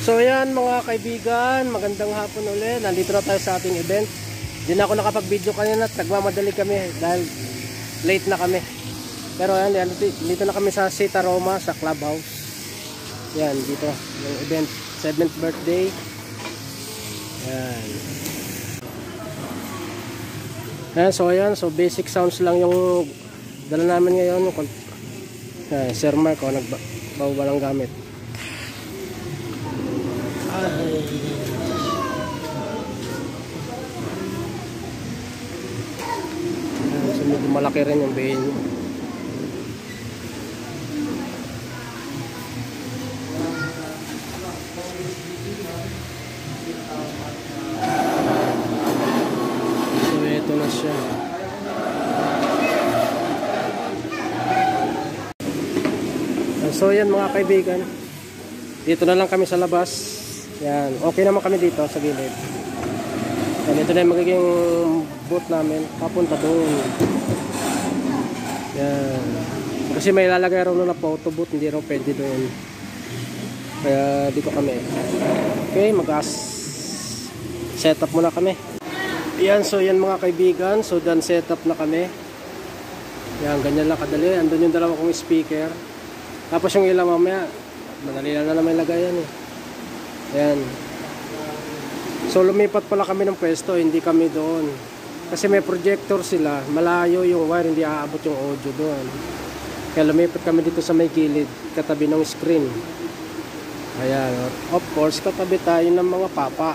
So yan mga kaibigan, magandang hapon ulit. Nandito na tayo sa ating event. Hindi na ako nakapag-video kanina at nagmamadali kami dahil late na kami. Pero yan, dito na kami sa Sita Roma sa clubhouse. Yan, dito yung event, 7th birthday. Yan. Yan, so basic sounds lang yung dala namin ngayon. Yan, Sir Mark, nagbawa ng gamit. So medyo malaki rin yung venue. So ito na siya. So yan mga kaibigan, dito na lang kami sa labas. Yan, okay naman kami dito sa gilid. Yan, ito na yung magiging booth namin, papunta doon. Yan, kasi may lalagay raw na photo booth, hindi raw pwede doon. Kaya dito kami. Okay, set up muna kami. Yan, so yan mga kaibigan, so done set up na kami. Yan, ganyan lang kadali. Andun yung dalawa kong speaker. Tapos yung ilang mamaya, madali lang na naman lagayan eh. Ayan. So lumipat pala kami ng pwesto, hindi kami doon. Kasi may projector sila, malayo yung wire, hindi aabot yung audio doon. Kaya lumipat kami dito sa may gilid, katabi ng screen. Ayan, of course, katabi tayo ng mga papa.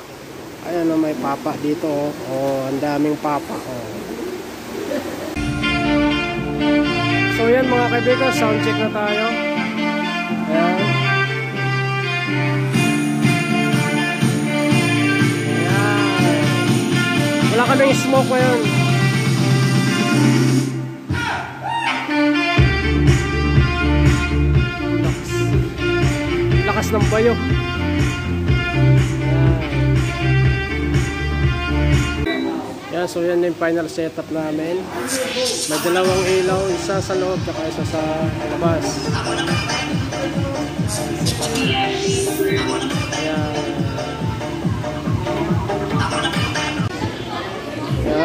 Ayan, may papa dito, oh. Oh, ang daming papa, oh. So yan mga kaibigan, sound check na tayo. Ayan. Wala kaming smoke ngayon. Lakas ng bayo. Yan, so yan yung final setup namin. May dalawang ilaw, isa sa loob at isa sa labas.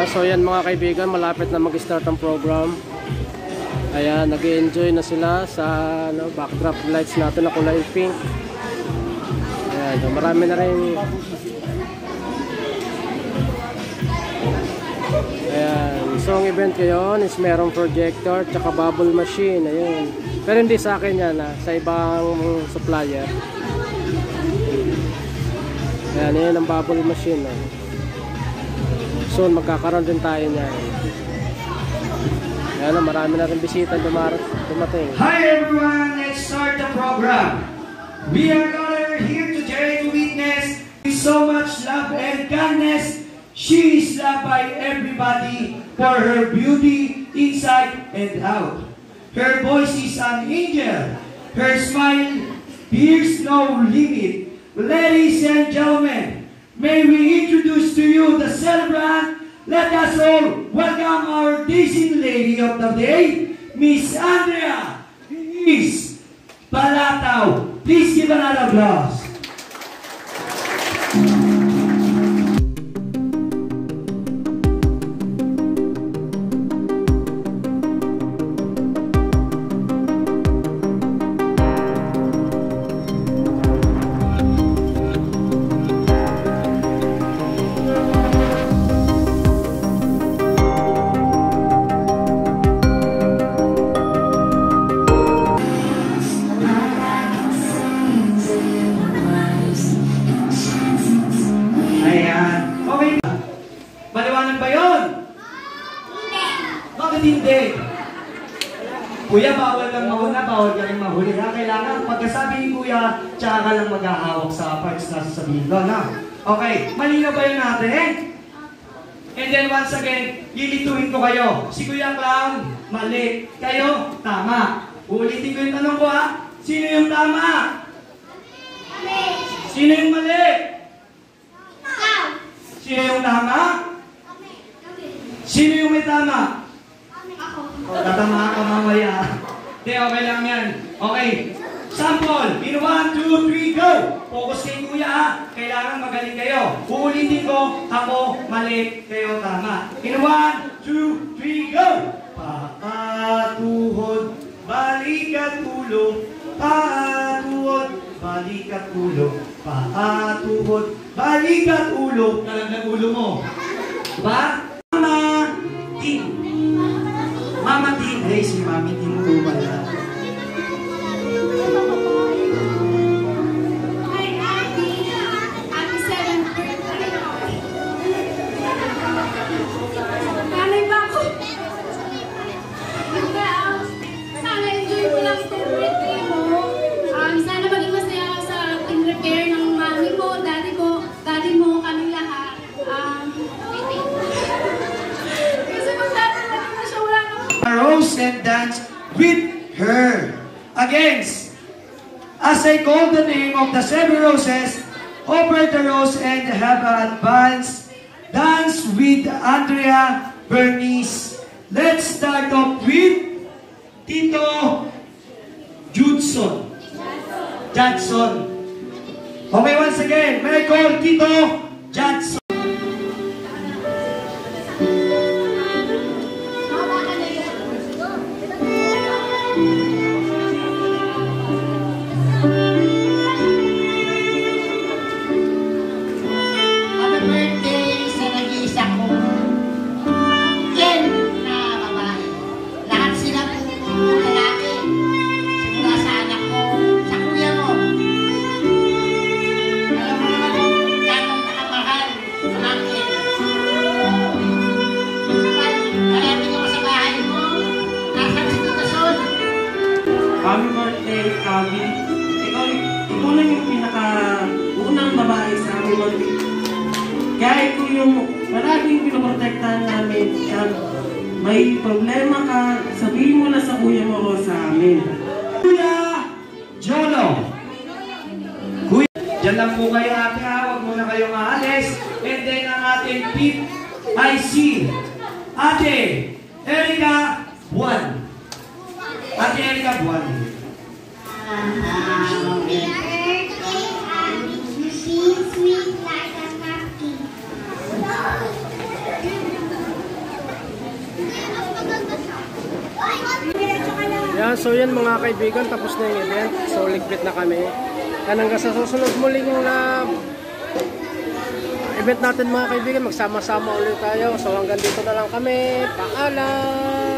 So yan mga kaibigan, malapit na mag-start ang program. Ayan, nag-enjoy na sila sa backdrop lights natin na kulay pink. Ayan, so marami na rin. Ayan, so ang event ngayon is merong projector tsaka bubble machine. Ayan, pero hindi sa akin yan, sa ibang supplier. Ayan, yan ang bubble machine. Soon magkakaroon din tayo niyan. Ayan, marami na rin bisita dumating. Hi everyone, let's start the program. We are gathered here today to witness so much love and kindness. She is loved by everybody for her beauty inside and out. Her voice is an angel. Her smile bears no limit. Ladies and gentlemen, may we introduce to you the celebrant. Let us all welcome our Daisy Lady of the Day, Miss Andrea Miss Balataw. Please give another applause. Hindi. Kuya, bawal kang mauna, bawal ka rin mahuli. Kailangan pagkasabi ni Kuya, tsaka ka lang maghahawak sa parts na sasabihin ko, no? Okay, malinaw ba yun natin? And then once again, lilituin ko kayo. Si Kuya Clown, mali. Kayo, tama. Uulitin ko yung tanong ko, ha? Sino yung tama? Mali. Sino yung mali? Sino yung tama? Sino yung may tama? Tatama ka mamaya. Hindi, okay lang yan. Okay. Sa Sample, in 1, 2, 3, go! Focus kay kuya ha, kailangan magaling kayo. Uulitin ko, ako mali, kayo tama. In 1, 2, 3, go! Paatuhod, balik at ulo. Paatuhod, balik at ulo. Paatuhod, balik at ulo. Nalaglag ulo mo. Diba? Mama Tin. Mama Tin. Hey, si Mami Tin ko pala. Rose and dance with her. Against, as I call the name of the 7 roses, offer the rose and have an advance dance with Andrea Bernice. Let's start off with Tito Judson. Okay, once again, may I call Tito Judson. Happy birthday, Abby. Ikaw lang yung pinaka-unang babae sa aming birthday. Kaya ikaw yung palaging pinoprotektahan namin. At may problema ka, sabihin mo na sa kuya mo o sa amin. Kuya Jolo. Kuya, dyan lang po kayo ate ha. Huwag muna kayong aalis. And then ang ating PIC. Ate Erika 1. Ate Erika, buwan. Sweet like a cupcake. Yan, so yan mga kaibigan, tapos na yung event. So ligpit na kami. Yan, hanggang sa susunod muling event natin mga kaibigan, magsama-sama ulit tayo. So hanggang dito na lang kami. Paalam!